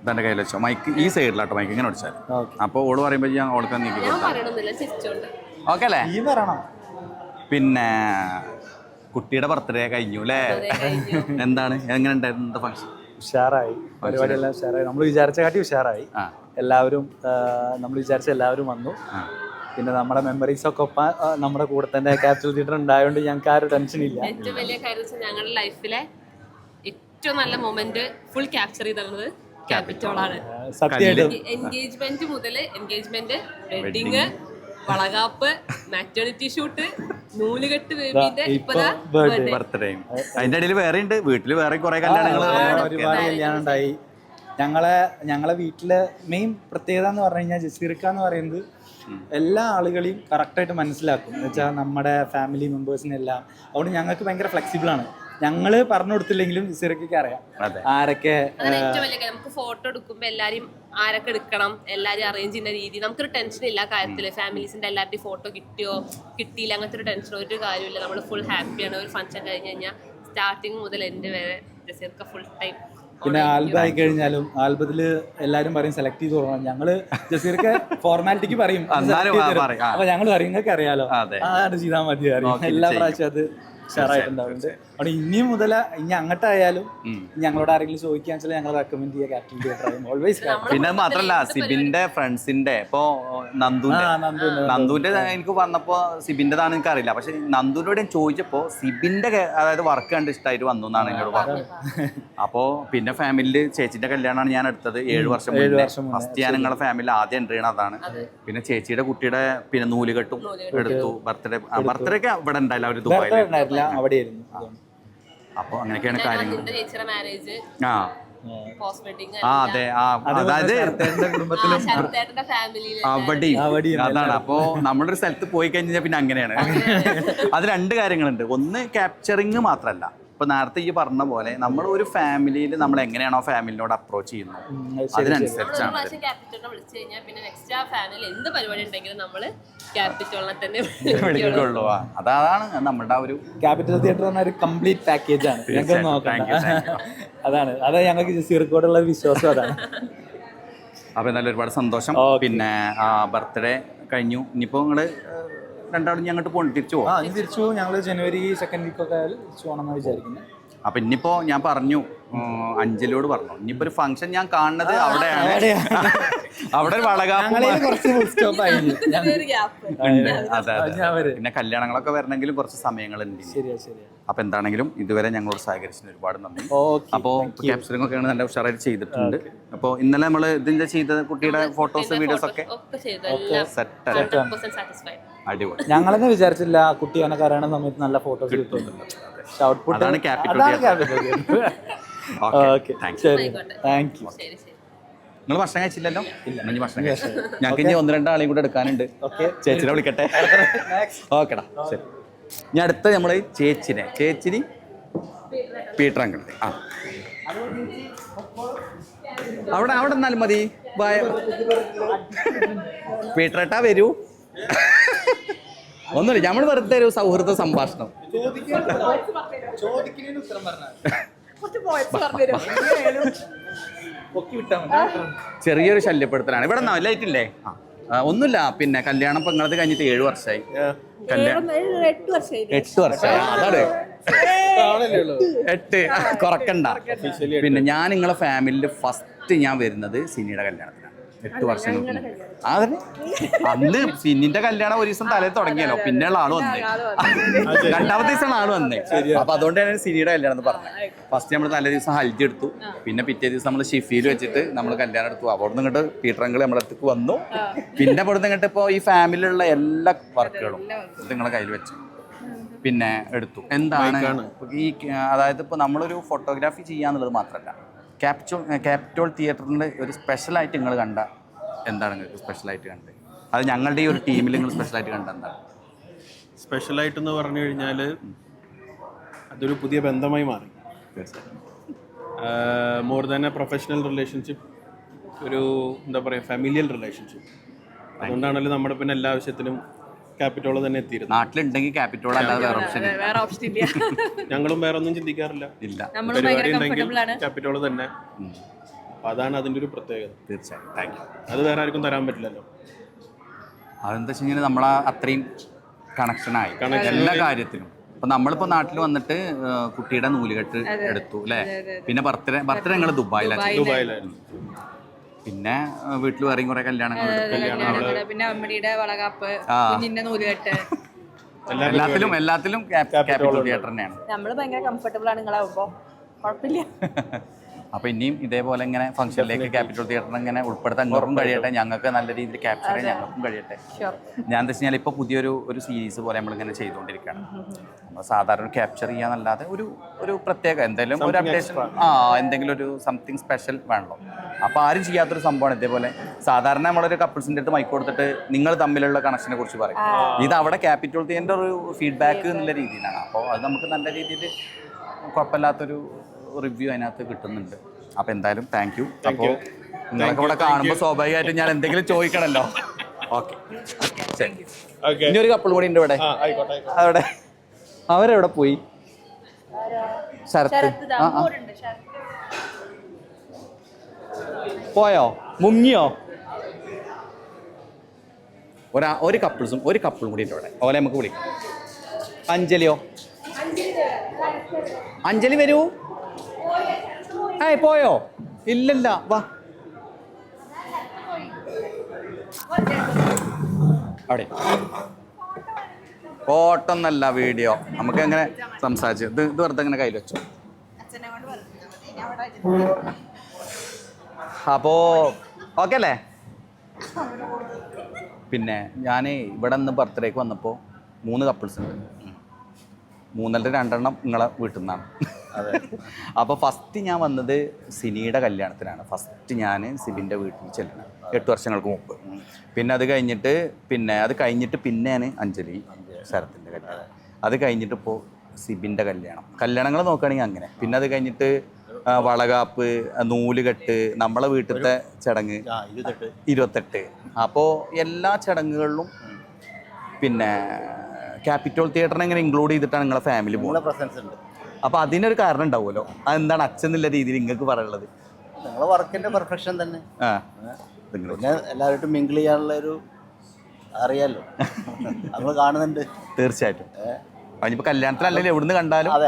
ഇതെൻ്റെ കയ്യിൽ വെച്ചോ. മൈക്ക് ഈ സൈഡിലാട്ടോ, മൈക്ക് ഇങ്ങനെ വെച്ചാൽ. അപ്പോൾ ഓള് പറയുമ്പോൾ ഞാൻ ഓൾക്ക് നീക്കി കൊടുത്താൽ ഓക്കെ അല്ലേ? പിന്നെ കുട്ടിയുടെ ബർത്ത്ഡേ കഴിഞ്ഞു അല്ലേ? എന്താണ്, എങ്ങനെ ഉണ്ടായിരുന്നു ഫംഗ്ഷൻ? ഉഷാറായി, പരിപാടിയെല്ലാം ഉഷാറായി. നമ്മൾ വിചാരിച്ച കാട്ടി ഉഷാറായി. എല്ലാവരും നമ്മൾ വിചാരിച്ച എല്ലാവരും വന്നു. പിന്നെ നമ്മുടെ മെമ്മറീസ് ഒക്കെ ഒപ്പം നമ്മുടെ കൂടെ തന്നെ ക്യാപിറ്റൽ തിയേറ്റർ ഉണ്ടായതുകൊണ്ട് ഞങ്ങൾക്ക് ആ ഒരു ടെൻഷൻ ഇല്ല. ഏറ്റവും വലിയ കാര്യം ഞങ്ങളുടെ ലൈഫിലെ ഏറ്റവും നല്ല മൊമെന്റ് ഫുൾ ക്യാപ്ചർ ചെയ്തത് ക്യാപിറ്റോളാണ്. സത്യമായിട്ടും എൻഗേജ്മെന്റ് മുതൽ എൻഗേജ്മെന്റ്, വെഡിങ്, വളകാപ്പ്, മാറ്റേണിറ്റി ഷൂട്ട്, നൂലുകെട്ട്, ബേബിന്റെ ബർത്ത്ഡേ. അതിന്റെ ഇടയിൽ വേറെ ഉണ്ട്, വീട്ടില് വേറെ കുറെ കല്യാണങ്ങൾ, ഒരുപാട് കല്യാണം ഉണ്ടായി. ഞങ്ങളെ വീട്ടിലെ മെയിൻ പ്രത്യേകത എന്ന് പറഞ്ഞു കഴിഞ്ഞാൽ ജസീർക്ക എന്ന് പറയുന്നത് എല്ലാ ആളുകളെയും കറക്റ്റായിട്ട് മനസ്സിലാക്കും. എന്ന് വെച്ചാൽ നമ്മുടെ ഫാമിലി മെമ്പേഴ്സിനെല്ലാം. അതുകൊണ്ട് ഞങ്ങൾക്ക് ഭയങ്കര ഫ്ലെക്സിബിൾ ആണ്. ഞങ്ങള് പറഞ്ഞു കൊടുത്തില്ലെങ്കിലും ജസീർക്കയ്ക്ക് അറിയാം ആരൊക്കെ. നമുക്ക് ഫോട്ടോ എടുക്കുമ്പോ എല്ലാരും ആരൊക്കെ എടുക്കണം, എല്ലാരും അറേഞ്ച് ചെയ്യുന്ന രീതി, നമുക്കൊരു ടെൻഷൻ ഇല്ല കാര്യത്തില്. ഫാമിലീസിന്റെ എല്ലാവരുടെയും ഫോട്ടോ കിട്ടിയോ കിട്ടിയില്ല അങ്ങനത്തെ ഒരു ടെൻഷൻ ഒരു കാര്യമില്ല. നമ്മൾ ഫുൾ ഹാപ്പിയാണ്. ഒരു ഫംഗ്ഷൻ കഴിഞ്ഞ് കഴിഞ്ഞാൽ സ്റ്റാർട്ടിങ് മുതൽ എൻഡ് വരെ ജസീർക്ക ഫുൾ ടൈം. പിന്നെ ആൽബം ആയി കഴിഞ്ഞാലും ആൽബത്തില് എല്ലാരും പറയും സെലക്ട് ചെയ്ത് തുടങ്ങണം. ഞങ്ങള് ജസീർക്ക് ഫോർമാലിറ്റിക്ക് പറയും, അപ്പൊ ഞങ്ങൾ പറയും നിങ്ങൾക്ക് അറിയാലോ അതാണ് ചെയ്താൽ മതി അറിയാം. എല്ലാ പ്രാവശ്യം അത് ഉഷാറായിട്ടുണ്ടാവുന്നുണ്ട്. അവിടെ ഇനിയും ഇനി അങ്ങോട്ടായാലും ഞങ്ങളോട് ആരെങ്കിലും ചോദിക്കാൻ വെച്ചാൽ ഞങ്ങൾ റെക്കമെൻഡ് ചെയ്യുക ക്യാപ്റ്റൻ തിയേറ്റർ ഓൾവേസ്. പിന്നെ മാത്രല്ല സിബിന്റെ ഫ്രണ്ട്സിന്റെ ഇപ്പൊ നന്ദുവിന്റെ എനിക്ക് വന്നപ്പോ സിബിന്റെതാണ് എനിക്ക് അറിയില്ല. പക്ഷെ നന്ദുവിനോട് ഞാൻ ചോദിച്ചപ്പോ സിബിന്റെ അതായത് വർക്ക് കണ്ട് ഇഷ്ടമായിട്ട് വന്നു എന്നാണ് എന്നോട് പറഞ്ഞത്. അപ്പോ പിന്നെ ഫാമിലിയിൽ ചേച്ചിന്റെ കല്യാണമാണ് ഞാൻ എടുത്തത് 7 വർഷം മുന്നേ. ഫസ്റ്റ് ഞാൻ നിങ്ങളുടെ ഫാമിലി ആദ്യം എൻട്രി ചെയ്യണ അതാണ്. പിന്നെ ചേച്ചിയുടെ കുട്ടിയുടെ പിന്നെ നൂലുകെട്ടും എടുത്തു. ബർത്ത്ഡേ ഒക്കെ ഇവിടെ ഉണ്ടായില്ല, അവര് ദുബായിലായിരുന്നു. അപ്പൊ അങ്ങനെയൊക്കെയാണ് കാര്യങ്ങൾ. അതെ, അതായത് അവിടെയും അതാണ്. അപ്പോ നമ്മളൊരു സ്ഥലത്ത് പോയി കഴിഞ്ഞാൽ പിന്നെ അങ്ങനെയാണ്. അത് 2 കാര്യങ്ങളുണ്ട്. ഒന്ന് ക്യാപ്ചറിങ് മാത്രല്ല, ഇപ്പൊ നേരത്തെ ഈ പറഞ്ഞ പോലെ നമ്മൾ ഒരു ഫാമിലിയിൽ നമ്മൾ എങ്ങനെയാണോ ഫാമിലിനോട് അപ്രോച്ച് ചെയ്യുന്നത് അതിനനുസരിച്ചാണ്. വിളിക്കുള്ളൂ. അതാണ് നമ്മുടെ ഒരു ക്യാപിറ്റൽ തിയേറ്റർ പറഞ്ഞ ഒരു കംപ്ലീറ്റ് പാക്കേജ് ആണ്. അതാണ് ഞങ്ങൾക്ക് ജസീർക്കോടുള്ള വിശ്വാസം അതാണ്. അപ്പൊ എന്നാലും ഒരുപാട് സന്തോഷം. പിന്നെ ബർത്ത്ഡേ കഴിഞ്ഞു. ഇനിയിപ്പോ നിങ്ങള് രണ്ടാളും ഞങ്ങോട്ട് തിരിച്ചു പോകും. ഞങ്ങൾ ജനുവരി 2nd വീക്കൊക്കെ തിരിച്ചു പോകണമെന്ന് വിചാരിക്കുന്നത്. അപ്പൊ ഇനിയിപ്പോ ഞാൻ പറഞ്ഞു, അഞ്ജലിയോട് പറഞ്ഞു, ഇനിയിപ്പോ ഒരു ഫംഗ്ഷൻ ഞാൻ കാണുന്നത് അവിടെയാണ്. അവിടെ ഒരു വളകാപ്പ്. അതെ. പിന്നെ കല്യാണങ്ങളൊക്കെ വരണമെങ്കിലും കുറച്ച് സമയങ്ങളുണ്ട്. അപ്പൊ എന്താണെങ്കിലും ഇതുവരെ ഞങ്ങളോട് സഹകരിച്ചതിന് ഒരുപാട് നന്ദി. അപ്പോ ക്യാപ്ചറിംഗ് ഒക്കെയാണ് നല്ല ഉഷാറായിട്ട് ചെയ്തിട്ടുണ്ട്. അപ്പൊ ഇന്നലെ നമ്മള് ഇതിന്റെ ചെയ്ത കുട്ടിയുടെ ഫോട്ടോസ് വീഡിയോസ് ഒക്കെ സെറ്റ്. അടിപൊളി. ഞങ്ങളെന്നെ വിചാരിച്ചില്ല കുട്ടി അങ്ങനെ കരയണ സമയത്ത് നല്ല ഫോട്ടോസ് കിട്ടുന്നുണ്ട്. അതാണ് ക്യാപിറ്റൽ. Thank you. നിങ്ങൾ ഭക്ഷണം കഴിച്ചില്ലല്ലോ? ഇല്ല, ഭക്ഷണം കഴിച്ചു. ഞങ്ങൾക്ക് ഇനി 1-2 ആളെയും കൂടെ എടുക്കാനുണ്ട്. ചേച്ചിനെ വിളിക്കട്ടെ. ഓക്കെടാ, ശരി. ഞാൻ അടുത്ത നമ്മള് ചേച്ചിനി പീറ്റർ അങ്കിളിന്റെ അവിടെ എന്നാലും മതി. പീറ്ററേട്ടാ വരൂ. ഒന്നുമില്ല, നമ്മൾ വെറുതെ ഒരു സൗഹൃദ സംഭാഷണം. ചെറിയൊരു ശല്യപ്പെടുത്തലാണ്. ഇവിടെ ലൈറ്റ് ഇല്ലേ? ഒന്നുമില്ല. പിന്നെ കല്യാണം ഇപ്പൊ നിങ്ങളത് കഴിഞ്ഞിട്ട് 7 വർഷമായി. 8 വർഷമായി. അതാണ് 8 കുറക്കണ്ട. പിന്നെ ഞാൻ നിങ്ങളെ ഫാമിലിയിൽ ഫസ്റ്റ് ഞാൻ വരുന്നത് സിനിയുടെ കല്യാണത്തിനാണ് 8 വർഷങ്ങൾക്ക് മുമ്പ്. അതന്നെ അന്ന് സിനിന്റെ കല്യാണം ഒരു ദിവസം തലേ തുടങ്ങിയല്ലോ, പിന്നെയുള്ള ആള് വന്നേ. 2ാമത്തെ ദിവസമാണ് ആള് വന്നേ. അപ്പൊ അതുകൊണ്ടാണ് സിനിയുടെ കല്യാണം എന്ന് പറഞ്ഞത്. ഫസ്റ്റ് നമ്മൾ തലേ ദിവസം ഹൽദി എടുത്തു. പിന്നെ പിറ്റേ ദിവസം നമ്മൾ ഷിഫിയിൽ വെച്ചിട്ട് നമ്മൾ കല്യാണം എടുത്തു. അവിടെ നിന്ന് ഇങ്ങോട്ട് പീറ്റർ അങ്കിൾ നമ്മുടെ അടുത്തേക്ക് വന്നു. പിന്നെ അവിടെ നിന്ന് ഇങ്ങോട്ട് ഇപ്പോൾ ഈ ഫാമിലിയിലുള്ള എല്ലാ വർക്കുകളും ഇത് നിങ്ങളെ കയ്യിൽ വെച്ചു പിന്നെ എടുത്തു. എന്താണ് ഈ അതായത് ഇപ്പോൾ നമ്മളൊരു ഫോട്ടോഗ്രാഫി ചെയ്യാന്നുള്ളത് മാത്രമല്ല, ക്യാപിറ്റോൾ തിയേറ്ററിൽ ഒരു സ്പെഷ്യലായിട്ട് നിങ്ങൾ കണ്ട എന്താണ് നിങ്ങൾക്ക് സ്പെഷ്യലായിട്ട് കണ്ടത്? അത് ഞങ്ങളുടെ ഈ ഒരു ടീമിൽ നിങ്ങൾ സ്പെഷ്യലായിട്ട് കണ്ട എന്താണ്? സ്പെഷ്യലായിട്ടെന്ന് പറഞ്ഞു കഴിഞ്ഞാൽ അതൊരു പുതിയ ബന്ധമായി മാറി. More than A professional relationship, ഒരു എന്താ പറയുക ഫാമിലിയൽ റിലേഷൻഷിപ്പ്. അതുകൊണ്ടാണല്ലോ നമ്മുടെ പിന്നെ എല്ലാ ആവശ്യത്തിനും ക്യാപിറ്റോൾ തന്നെ എത്തിയിരുന്നു. നാട്ടിലുണ്ടെങ്കിൽ ക്യാപിറ്റോൾ അല്ലാതെ വേറെ ഓപ്ഷൻ വേറെ ഓപ്ഷൻ ഇല്ല. ഞങ്ങളും വേറെ ഒന്നും ചിന്തിക്കാറില്ല. ഇല്ല. പരിപാടി ഉണ്ടെങ്കിൽ ക്യാപിറ്റോൾ തന്നെ. അപ്പൊ അതാണ് അതിന്റെ ഒരു പ്രത്യേകത. തീർച്ചയായും. Thank you. അത് വേറെ ആർക്കും തരാൻ പറ്റില്ലല്ലോ. അതെന്താ വെച്ച് കഴിഞ്ഞാൽ നമ്മളാ അത്രയും കണക്ഷനായി എല്ലാ കാര്യത്തിലും. ഇപ്പൊ നമ്മളിപ്പോ നാട്ടിൽ വന്നിട്ട് കുട്ടിയുടെ നൂലുകെട്ട് എടുത്തു അല്ലേ, പിന്നെ ബർത്ത്ഡേ ഞങ്ങൾ ദുബായിലായിരുന്നു, പിന്നെ വീട്ടിൽ വേറെയും കുറെ കല്യാണങ്ങൾ പിന്നെ അമ്മയുടെ വളകാപ്പ്, കുഞ്ഞിന്റെ നൂലുകെട്ട്, എല്ലാത്തിലും ക്യാപിറ്റോൾ തിയേറ്റർ തന്നെയാണ്. നമ്മള് ഭയങ്കര കംഫർട്ടബിൾ ആണ് നിങ്ങളാവുമ്പോ, കുഴപ്പമില്ല. അപ്പോൾ ഇനിയും ഇതേപോലെ ഇങ്ങനെ ഫംഗ്ഷനിലേക്ക് ക്യാപിറ്റോൾ തിയേറ്ററിന് ഇങ്ങനെ ഉൾപ്പെടുത്താൻ ഞങ്ങൾക്കും കഴിയട്ടെ, ഞങ്ങൾക്ക് നല്ല രീതിയിൽ ക്യാപ്ചർ ചെയ്യാൻ ഞങ്ങൾക്കും കഴിയട്ടെ. ഞാൻ എന്താ വെച്ച് കഴിഞ്ഞാൽ ഇപ്പോൾ പുതിയൊരു സീരീസ് പോലെ നമ്മളിങ്ങനെ ചെയ്തുകൊണ്ടിരിക്കുകയാണ്. നമ്മൾ സാധാരണ ക്യാപ്ചർ ചെയ്യാന്നല്ലാതെ ഒരു പ്രത്യേക എന്തെങ്കിലും ഒരു അപ്ഡേഷൻ, എന്തെങ്കിലും ഒരു സംതിങ് സ്പെഷ്യൽ വേണല്ലോ. അപ്പോൾ ആരും ചെയ്യാത്തൊരു സംഭവമാണ് ഇതേപോലെ. സാധാരണ നമ്മളൊരു കപ്പിൾസിൻ്റെ അടുത്ത് മൈക്ക് കൊടുത്തിട്ട് നിങ്ങൾ തമ്മിലുള്ള കണക്ഷനെ കുറിച്ച് പറയും. ഇത് അവിടെ ക്യാപിറ്റോൾ തിയേറ്ററിൻ്റെ ഒരു ഫീഡ്ബാക്ക് എന്നുള്ള രീതിയിലാണ്. അപ്പോൾ അത് നമുക്ക് നല്ല രീതിയിൽ കുഴപ്പമില്ലാത്തൊരു റിവ്യൂ അതിനകത്ത് കിട്ടുന്നുണ്ട്. അപ്പോൾ എന്തായാലും താങ്ക് യു. അപ്പോൾ നിങ്ങളൊക്കെ ഇവിടെ കാണുമ്പോൾ സ്വാഭാവികമായിട്ടും ഞാൻ എന്തെങ്കിലും ചോദിക്കണമല്ലോ. ഓക്കെ, ശരി. ഇനി ഒരു കപ്പിൾ കൂടി ഉണ്ട് ഇവിടെ. അവിടെ അവരെവിടെ പോയി? ശരത്ത് പോയോ? മുങ്ങിയോ? ഒരു കപ്പിളും കൂടി ഉണ്ട് ഇവിടെ. ഓലെ നമുക്ക് വിളിക്കാം. അഞ്ജലിയോ? അഞ്ജലി വരൂ. പോയോ? ഇല്ലല്ല, വാ. അവിടെ ഫോട്ടോ ഒന്നല്ല, വീഡിയോ. നമുക്ക് എങ്ങനെ സംസാരിച്ചു ഇത് വെറുതെ എങ്ങനെ കയ്യിൽ വെച്ചോ. അപ്പോ ഓക്കെ അല്ലേ? പിന്നെ ഞാൻ ഇവിടെ നിന്ന് ബർത്ത്ഡേക്ക് വന്നപ്പോൾ 3 കപ്പിൾസ് ഉണ്ട്. 2 നിങ്ങളെ വീട്ടിൽ നിന്നാണ്. അപ്പോൾ ഫസ്റ്റ് ഞാൻ വന്നത് സിനിയുടെ കല്യാണത്തിനാണ്. ഫസ്റ്റ് ഞാൻ സിബിൻ്റെ വീട്ടിൽ ചെല്ലണം 8 വർഷങ്ങൾക്ക് മുമ്പ്. പിന്നെ അത് കഴിഞ്ഞിട്ട് പിന്നെയാണ് അഞ്ജലി ശരത്തിൻ്റെ കല്യാണം. അത് കഴിഞ്ഞിട്ട് ഇപ്പോൾ സിബിൻ്റെ കല്യാണങ്ങൾ നോക്കുകയാണെങ്കിൽ അങ്ങനെ. പിന്നെ അത് കഴിഞ്ഞിട്ട് വളകാപ്പ്, നൂലുകെട്ട്, നമ്മളെ വീട്ടിലത്തെ ചടങ്ങ് 28. അപ്പോൾ എല്ലാ ചടങ്ങുകളിലും പിന്നെ ക്യാപിറ്റോൾ തിയേറ്ററിനെ ഇങ്ങനെ ഇൻക്ലൂഡ് ചെയ്തിട്ടാണ് നിങ്ങളെ ഫാമിലി പോകുന്നത്. അപ്പോൾ അതിനൊരു കാരണം ഉണ്ടാവുമല്ലോ. അതെന്താണ് അച്ഛൻ എന്നുള്ള രീതിയിൽ നിങ്ങൾക്ക് പറയാനുള്ളത്? നിങ്ങളെ വർക്കിന്റെ പെർഫെക്ഷൻ തന്നെ. പിന്നെ എല്ലാവരും മിങ്കിൾ ചെയ്യാനുള്ള ഒരു അറിയാലോ, നമ്മൾ കാണുന്നുണ്ട്. തീർച്ചയായിട്ടും. അതിനിപ്പോൾ കല്യാണത്തിനല്ലെങ്കിൽ എവിടുന്ന് കണ്ടാലും അതെ,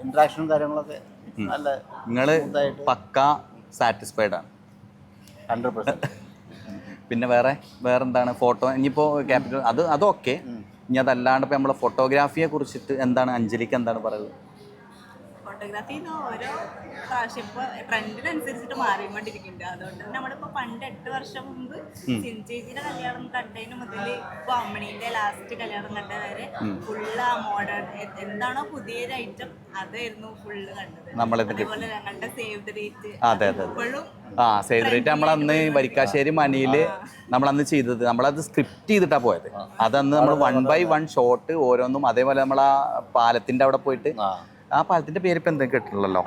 ഇന്ററാക്ഷനും കാര്യങ്ങളൊക്കെ നല്ല. നിങ്ങൾ പക്ക സാറ്റിസ്ഫൈഡ് ആണ് 100%. പിന്നെ വേറെന്താണ് ഫോട്ടോ? ഇനിയിപ്പോൾ ക്യാപിറ്റൽ അതൊക്കെ. ഇനി അതല്ലാണ്ട് ഇപ്പോൾ നമ്മളെ ഫോട്ടോഗ്രാഫിയെ കുറിച്ചിട്ട് എന്താണ് അഞ്ജലിക്ക് എന്താണ് പറയുന്നത്? ഫോട്ടോഗ്രാഫി ഓരോ പ്രാവശ്യം ഇപ്പോൾ ട്രെൻഡിനനുസരിച്ചിട്ട് മാറിക്കൊണ്ടിരിക്കുന്നുണ്ട്. അതുകൊണ്ട് തന്നെ നമ്മളിപ്പോൾ പണ്ട് 8 വർഷം മുമ്പ് സിൻചേച്ചിയുടെ കല്യാണം കണ്ടതിന് മുതൽ ഇപ്പോൾ അമ്മണീൻ്റെ ലാസ്റ്റ് കല്യാണം കണ്ട വരെ ഫുള്ള് ആ മോഡേൺ എന്താണോ പുതിയൊരു ഐറ്റം അതായിരുന്നു ഫുള്ള് കണ്ടത്. അതേപോലെ ഞങ്ങളുടെ സേവ് ദ ഡേറ്റ് ഇപ്പോഴും സേവ് ദ ഡേറ്റ് നമ്മളന്ന് വരിക്കാശ്ശേരി മനയിൽ നമ്മളന്ന് ചെയ്തത്, നമ്മളത് സ്ക്രിപ്റ്റ് ചെയ്തിട്ടാണ് പോയത്. അതന്ന് നമ്മൾ 1 by 1 ഷോട്ട് ഓരോന്നും. അതേപോലെ നമ്മൾ ആ പാലത്തിൻ്റെ അവിടെ പോയിട്ട്, ആ പാലത്തിന്റെ പേര് ഇപ്പൊ എന്തൊക്കെ കിട്ടുള്ളല്ലോ,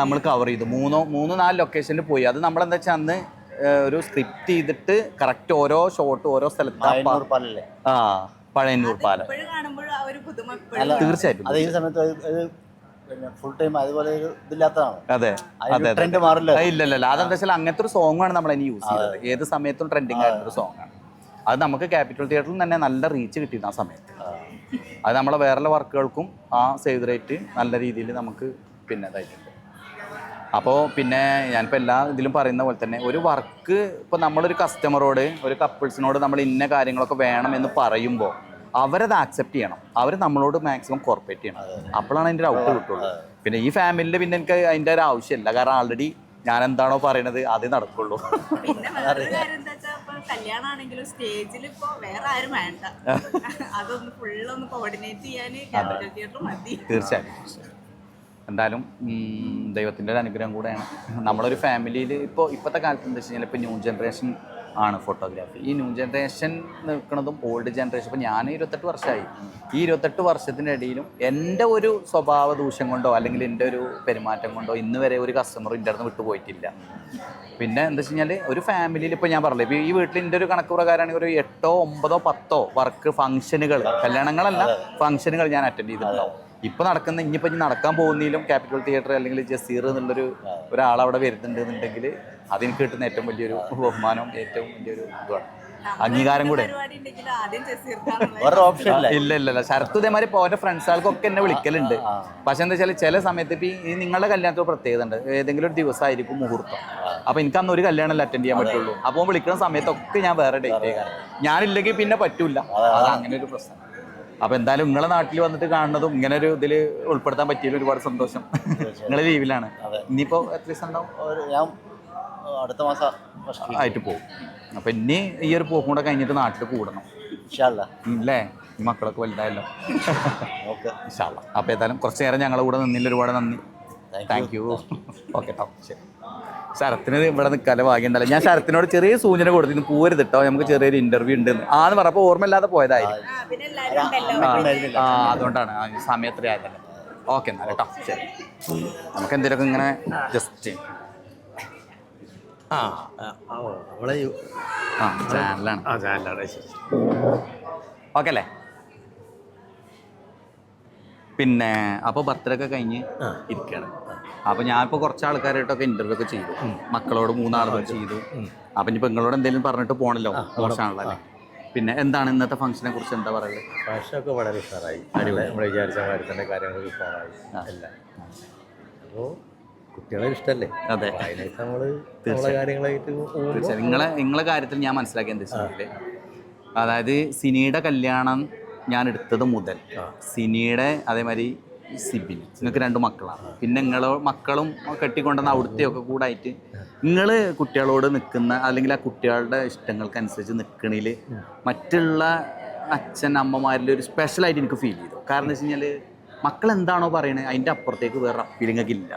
നമ്മൾ കവർ ചെയ്തു 3-4 ലൊക്കേഷനിൽ പോയി. അത് നമ്മളെന്താ വെച്ചാൽ അന്ന് ഒരു സ്ക്രിപ്റ്റ് ചെയ്തിട്ട് കറക്റ്റ് ഓരോ ഷോട്ട് ഓരോ സ്ഥലത്ത്. പഴയന്നൂർ പാലം തീർച്ചയായിട്ടും ഫുൾ ടൈം അതുപോലെ ഇതില്ലാത്തതാണ്. അതെ, ഇല്ലല്ല. അതെന്താ വെച്ചാൽ അങ്ങനത്തെ ഒരു സോങ് ആണ് നമ്മൾ ഇനി യൂസ് ചെയ്തത്. ഏത് സമയത്തും ട്രെൻഡിങ് ആയിട്ടൊരു സോങ് ആണ് അത്. നമുക്ക് ക്യാപിറ്റൽ തിയേറ്ററിൽ തന്നെ നല്ല റീച്ച് കിട്ടിയിരുന്നു ആ സമയത്ത്. അത് നമ്മളെ വേറെ വർക്കുകൾക്കും ആ സേവ് ദ ഡേറ്റ് നല്ല രീതിയിൽ നമുക്ക് പിന്നെ ഇതായിട്ടുണ്ട്. അപ്പോൾ പിന്നെ ഞാനിപ്പോൾ എല്ലാ ഇതിലും പറയുന്ന പോലെ തന്നെ ഒരു വർക്ക് ഇപ്പോൾ നമ്മളൊരു കസ്റ്റമറോട്, ഒരു കപ്പിൾസിനോട് നമ്മൾ ഇന്ന കാര്യങ്ങളൊക്കെ വേണം എന്ന് പറയുമ്പോൾ അവരത് ആക്സെപ്റ്റ് ചെയ്യണം. അവർ നമ്മളോട് മാക്സിമം കോർപ്പറേറ്റ് ചെയ്യണം. അപ്പോഴാണ് അതിൻ്റെ ഒരു ഔട്ട് കിട്ടുള്ളൂ. പിന്നെ ഈ ഫാമിലിയിൽ പിന്നെ എനിക്ക് അതിൻ്റെ ഒരു ആവശ്യമില്ല. കാരണം ആൾറെഡി ഞാൻ എന്താണോ പറയണത് അത് നടക്കുള്ളൂ. പിന്നെ വേറൊരു കാര്യം എന്താ വെച്ചാൽ ഇപ്പൊ കല്യാണമാണെങ്കിലും സ്റ്റേജിൽ ഇപ്പൊ വേറെ ആരും വേണ്ട, അതൊന്ന് ഫുള്ളൊന്ന് കോർഡിനേറ്റ് ചെയ്യാന് ക്യാപിറ്റൽ തിയേറ്റർ മതി. തീർച്ചയായും. എന്തായാലും ദൈവത്തിൻ്റെ ഒരു അനുഗ്രഹം കൂടെയാണ്. നമ്മളൊരു ഫാമിലിയിൽ ഇപ്പോഴത്തെ കാലത്ത് എന്താ വെച്ച് കഴിഞ്ഞാൽ ഇപ്പോൾ ന്യൂ ജനറേഷൻ ആണ് ഫോട്ടോഗ്രാഫി. ഈ ന്യൂ ജനറേഷൻ നിൽക്കുന്നതും ഓൾഡ് ജനറേഷൻ, ഇപ്പം ഞാൻ 28 വർഷമായി. ഈ 28 വർഷത്തിൻ്റെ ഇടയിലും എൻ്റെ ഒരു സ്വഭാവ ദൂഷ്യം കൊണ്ടോ അല്ലെങ്കിൽ എൻ്റെ ഒരു പെരുമാറ്റം കൊണ്ടോ ഇന്ന് വരെ ഒരു കസ്റ്റമർ എൻ്റെ അടുത്ത് വിട്ടു പോയിട്ടില്ല. പിന്നെ എന്താ വെച്ച് കഴിഞ്ഞാൽ ഒരു ഫാമിലിയിൽ ഇപ്പോൾ ഞാൻ പറഞ്ഞില്ല, ഇപ്പോൾ ഈ വീട്ടിൽ എൻ്റെ ഒരു കണക്ക് പ്രകാരമാണെങ്കിൽ ഒരു 8, 9, 10 വർക്ക് ഫംഗ്ഷനുകൾ, കല്യാണങ്ങളല്ല ഫംഗ്ഷനുകൾ ഞാൻ അറ്റൻഡ് ചെയ്തിട്ടുണ്ടാവും. ഇപ്പോൾ നടക്കുന്ന ഇനിയിപ്പോൾ ഇനി നടക്കാൻ പോകുന്നതിലും ക്യാപിറ്റൽ തിയേറ്റർ അല്ലെങ്കിൽ ജസീർ എന്നുള്ളൊരു ഒരാളവിടെ വരുന്നുണ്ടെന്നുണ്ടെങ്കിൽ അതെനിക്ക് കിട്ടുന്ന ഏറ്റവും വലിയൊരു ബഹുമാനവും ഏറ്റവും വലിയൊരു ഇതാണ്, അംഗീകാരം കൂടെ. ഇല്ല ശരത്ത് ഇതേമാതിരി ഇപ്പോൾ ഓരോ ഫ്രണ്ട്സുകൾക്കൊക്കെ എന്നെ വിളിക്കലുണ്ട്. പക്ഷെ എന്താ വെച്ചാൽ ചില സമയത്ത് ഇപ്പം ഈ നിങ്ങളുടെ കല്യാണത്തിൽ പ്രത്യേകത ഉണ്ട്, ഏതെങ്കിലും ഒരു ദിവസമായിരിക്കും മുഹൂർത്തം. അപ്പോൾ എനിക്ക് അന്ന് ഒരു കല്യാണം അറ്റൻഡ് ചെയ്യാൻ പറ്റുള്ളൂ. അപ്പോൾ വിളിക്കുന്ന സമയത്തൊക്കെ ഞാൻ വേറെ ഡേറ്റ് ചെയ്യാൻ, ഞാനില്ലെങ്കിൽ പിന്നെ പറ്റൂല. അത് അങ്ങനെ ഒരു പ്രശ്നം. അപ്പോൾ എന്തായാലും നിങ്ങളെ നാട്ടിൽ വന്നിട്ട് കാണുന്നതും ഇങ്ങനെ ഒരു ഇതിൽ ഉൾപ്പെടുത്താൻ പറ്റിയതിൽ ഒരുപാട് സന്തോഷം. നിങ്ങൾ ലീവിലാണ്, ഇനിയിപ്പോൾ എത്ര ദിവസം ഉണ്ടാവും? ഞാൻ അടുത്ത മാസം ആയിട്ട് പോകും. അപ്പം ഇനി ഈ ഒരു പോക്കും കൂടെ കഴിഞ്ഞിട്ട് നാട്ടിൽ കൂടണം അല്ലേ? ഈ മക്കളൊക്കെ വലുതായല്ലോ. അപ്പോൾ ഏതായാലും കുറച്ച് നേരം ഞങ്ങളുടെ കൂടെ നിന്നില്ല, ഒരുപാട് നന്ദി. Thank you. ഓക്കെ കേട്ടോ, ശരി. ശരത്തിന് ഇവിടെ നിൽക്കാതെ ഭാഗ്യമുണ്ടല്ലോ. ഞാൻ ശരത്തിനോട് ചെറിയ സൂചന കൊടുത്തിരുന്നു, പോരുത് കേട്ടോ, നമുക്ക് ചെറിയൊരു ഇന്റർവ്യൂ ഉണ്ട് ആന്ന് പറഞ്ഞപ്പോൾ ഓർമ്മയില്ലാതെ പോയതായിരിക്കും. അതുകൊണ്ടാണ് സമയത്ര ആയതല്ലേ. ഓക്കെ എന്നാൽ കേട്ടോ, ശരി. നമുക്ക് എന്തെങ്കിലുമൊക്കെ ഇങ്ങനെ ജസ്റ്റ് ചാനലാണ്. ഓക്കെ അല്ലേ? പിന്നെ അപ്പോൾ ബർത്ത്ഡേ ഒക്കെ കഴിഞ്ഞ് ഇരിക്കുകയാണ്. അപ്പോൾ ഞാനിപ്പോൾ കുറച്ച് ആൾക്കാരായിട്ടൊക്കെ ഇൻ്റർവ്യൂ ഒക്കെ ചെയ്തു, മക്കളോട് 3 ആളുകൾ ചെയ്തു. അപ്പം ഇനിയിപ്പോൾ നിങ്ങളോട് എന്തെങ്കിലും പറഞ്ഞിട്ട് പോകണല്ലോ, മോശമാണല്ലോ അല്ലേ? പിന്നെ എന്താണ് ഇന്നത്തെ ഫംഗ്ഷനെ കുറിച്ച് എന്താ പറയുക? ഫംഗ്ഷനൊക്കെ വളരെ ഉഷാറായി, നമ്മൾ വിചാരിച്ച മാതിരി തന്നെ കാര്യങ്ങളൊക്കെ ഉഷാറായി എല്ലാം. അപ്പോൾ കുട്ടികളെ ഇഷ്ടമല്ലേ? അതെ, അതിനായിട്ട് നമ്മൾ കാര്യങ്ങളായിട്ട് തീർച്ചയായും. നിങ്ങളെ കാര്യത്തിൽ ഞാൻ മനസ്സിലാക്കിയത് എന്താ വെച്ചാൽ, അതായത് സിനിയുടെ കല്യാണം ഞാൻ എടുത്തത് മുതൽ സിനിയുടെ അതേമാതിരി സിബിൻ, നിങ്ങൾക്ക് 2 മക്കളാണ്. പിന്നെ മക്കളും കെട്ടിക്കൊണ്ടുവന്ന അവിടുത്തെയൊക്കെ കൂടായിട്ട് നിങ്ങൾ കുട്ടികളോട് നിൽക്കുന്ന അല്ലെങ്കിൽ ആ കുട്ടികളുടെ ഇഷ്ടങ്ങൾക്കനുസരിച്ച് നിൽക്കണതിൽ മറ്റുള്ള അച്ഛൻ അമ്മമാരിൽ ഒരു സ്പെഷ്യലായിട്ട് എനിക്ക് ഫീൽ ചെയ്തു. കാരണം എന്ന് വെച്ച് കഴിഞ്ഞാൽ മക്കൾ എന്താണോ പറയണത് അതിൻ്റെ അപ്പുറത്തേക്ക് വേറെ അപ്പീലിങ്ങൊക്കെ ഇല്ല.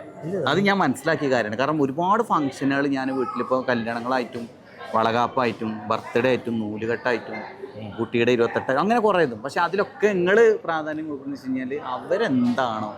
അത് ഞാൻ മനസ്സിലാക്കിയ കാര്യമാണ്. കാരണം ഒരുപാട് ഫംഗ്ഷനുകൾ ഞാൻ വീട്ടിലിപ്പോൾ കല്യാണങ്ങളായിട്ടും വളകാപ്പായിട്ടും ബർത്ത്ഡേ ആയിട്ടും നൂലുകെട്ടായിട്ടും കുട്ടിയുടെ 28 അങ്ങനെ കുറേ ഇതും. പക്ഷെ അതിലൊക്കെ നിങ്ങൾ പ്രാധാന്യം കൊടുക്കുന്നത് വെച്ച് കഴിഞ്ഞാൽ അവരെന്താണോ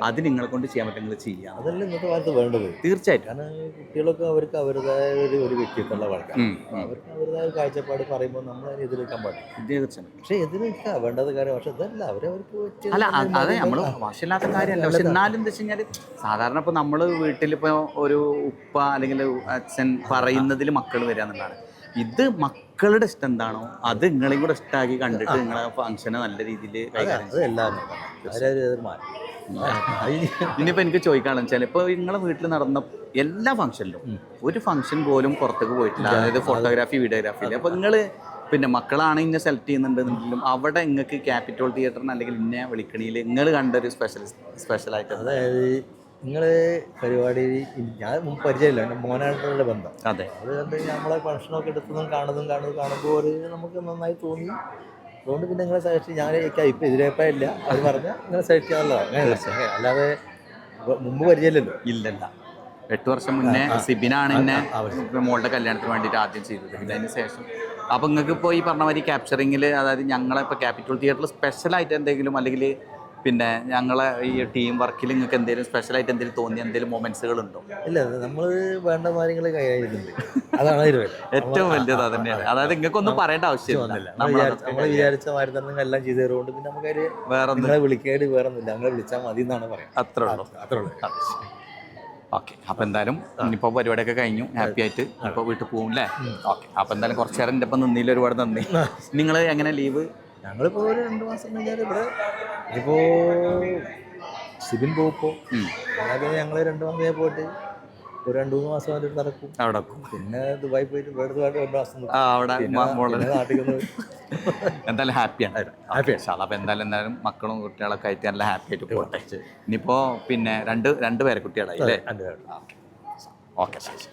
അത് നിങ്ങളെ കൊണ്ട് ചെയ്യാൻ പറ്റും, നിങ്ങൾ ചെയ്യാം. അതല്ല ഇന്നത്തെ കാലത്ത് വേണ്ടത്. തീർച്ചയായിട്ടും. കാരണം കുട്ടികളൊക്കെ അവർക്ക് അവരുടേതായ ഒരു വ്യക്തിത്വമുള്ള വളർത്താം, അവർക്ക് അവരുടേതായ കാഴ്ചപ്പാട് പറയുമ്പോൾ നമ്മൾ അതിന് എതിർക്കാൻ പാടില്ല. പക്ഷെ എതിർക്കുക വേണ്ടത് കാര്യം. പക്ഷെ അതല്ല അവരവർക്ക് അല്ല, അതെ നമ്മൾ വശമില്ലാത്ത കാര്യമല്ല. പക്ഷെ എന്നാലും എന്താ വെച്ച് കഴിഞ്ഞാൽ സാധാരണ ഇപ്പോൾ നമ്മൾ വീട്ടിലിപ്പോൾ ഒരു ഉപ്പ അല്ലെങ്കിൽ അച്ഛൻ പറയുന്നതിൽ മക്കൾ വരിക എന്നുള്ളതാണ്. ഇത് മക്കളുടെ ഇഷ്ടം എന്താണോ അത് നിങ്ങളെയും കൂടെ ഇഷ്ടമാക്കി കണ്ടിട്ട് നിങ്ങളെ ഫംഗ്ഷനെ നല്ല രീതിയിൽ ഇനിയിപ്പോൾ എനിക്ക് ചോദിക്കാണെന്ന് വെച്ചാൽ ഇപ്പോൾ നിങ്ങളെ വീട്ടിൽ നടന്ന എല്ലാ ഫംഗ്ഷനിലും ഒരു ഫംഗ്ഷൻ പോലും പുറത്തേക്ക് പോയിട്ടില്ല, അതായത് ഫോട്ടോഗ്രാഫി വീഡിയോഗ്രാഫിയിൽ. അപ്പോൾ നിങ്ങൾ പിന്നെ മക്കളാണ് ഇന്നെ സെലക്ട് ചെയ്യുന്നുണ്ടെങ്കിലും അവിടെ നിങ്ങൾക്ക് ക്യാപിറ്റൽ തിയേറ്ററിന് അല്ലെങ്കിൽ ഇന്നെ വിളിക്കണിയിൽ നിങ്ങൾ കണ്ടൊരു സ്പെഷ്യലായിട്ട് അതായത് നിങ്ങളെ പരിപാടി ഞാൻ മുമ്പ് പരിചയമില്ല, എൻ്റെ മോനായിട്ടുള്ള ബന്ധം. അതെ, അത് കണ്ട് നമ്മളെ ഫംഗ്ഷനൊക്കെ എടുത്തതും കാണുമ്പോൾ ഒരു നമുക്ക് നന്നായി തോന്നി. അതുകൊണ്ട് പിന്നെ നിങ്ങളെ സജസ്റ്റ് ഞാൻ ഇപ്പം എതിരേപ്പായില്ല, അത് പറഞ്ഞാൽ നിങ്ങളെ സജസ്റ്റ് ചെയ്യാനുള്ളതാണ്. അല്ലാതെ മുമ്പ് പരിചയമില്ലല്ലോ. ഇല്ലല്ല, 8 വർഷം മുന്നേ സിബിനാണ് എന്നെ മോളുടെ കല്യാണത്തിന് വേണ്ടിയിട്ട് ആദ്യം ചെയ്തത്. പിന്നെ അതിന് ശേഷം അപ്പോൾ നിങ്ങൾക്ക് ഇപ്പോൾ ഈ പറഞ്ഞ മാതിരി ക്യാപ്ചറിങ്ങിൽ, അതായത് ഞങ്ങളിപ്പോൾ ക്യാപിറ്റൽ തിയേറ്ററിൽ സ്പെഷ്യലായിട്ട് എന്തെങ്കിലും അല്ലെങ്കിൽ പിന്നെ ഞങ്ങളെ ഈ ടീം വർക്കിൽ നിങ്ങൾക്ക് എന്തെങ്കിലും സ്പെഷ്യലായിട്ട് എന്തെങ്കിലും തോന്നിയ എന്തെങ്കിലും മൊമെന്റ്സുകളുണ്ടോ? ഇല്ല, നമ്മൾ വേണ്ട കാര്യങ്ങൾ കൈകാര്യമുണ്ട്. അതാണ് ഏറ്റവും വലിയത്. അത് തന്നെയാണ്. അതായത് നിങ്ങൾക്കൊന്നും പറയേണ്ട ആവശ്യമില്ല, നമ്മൾ വിചാരിച്ച മാതിരി തന്നെ എല്ലാം ചെയ്തു തരുകൊണ്ട് പിന്നെ നമുക്ക് വേറെ നിങ്ങളെ വിളിക്കേണ്ടി വേറെ ഒന്നുമില്ല, ഞങ്ങളെ വിളിച്ചാൽ മതി എന്നാണ് പറയാം. അത്രേ ഉള്ളൂ. ഓക്കെ, അപ്പോൾ എന്തായാലും ഇനിയിപ്പോൾ പരിപാടിയൊക്കെ കഴിഞ്ഞു, ഹാപ്പി ആയിട്ട് ഇപ്പോൾ വീട്ടിൽ പോകും അല്ലേ? ഓക്കെ, അപ്പോൾ എന്തായാലും കുറച്ച് നേരം എൻ്റെ ഒപ്പം നിന്നില്ല, ഒരുപാട് നന്ദി. നിങ്ങൾ എങ്ങനെ ലീവ്? ഞങ്ങളിപ്പോൾ ഒരു 2 മാസം കഴിഞ്ഞാൽ ഇവിടെ ഇപ്പോൾ സിബിൻ പോകുമ്പോൾ പിന്നെ ഞങ്ങൾ 2 മാസം പോയിട്ട് ഒരു 2-3 മാസം അതിൽ നടക്കും, അവിടെ പിന്നെ ദുബായി പോയിട്ട് ഇവിടെ 2 മാസം നാട്ടിൽ എന്തായാലും ഹാപ്പിയാണ്. അപ്പോൾ എന്തായാലും മക്കളും കുട്ടികളൊക്കെ ആയിട്ട് നല്ല ഹാപ്പി ആയിട്ട് പോട്ടെ. ഇനിയിപ്പോൾ പിന്നെ രണ്ട് പേരെ കുട്ടികളായി അല്ലേ? ഓക്കെ, ഓക്കെ, ശരി.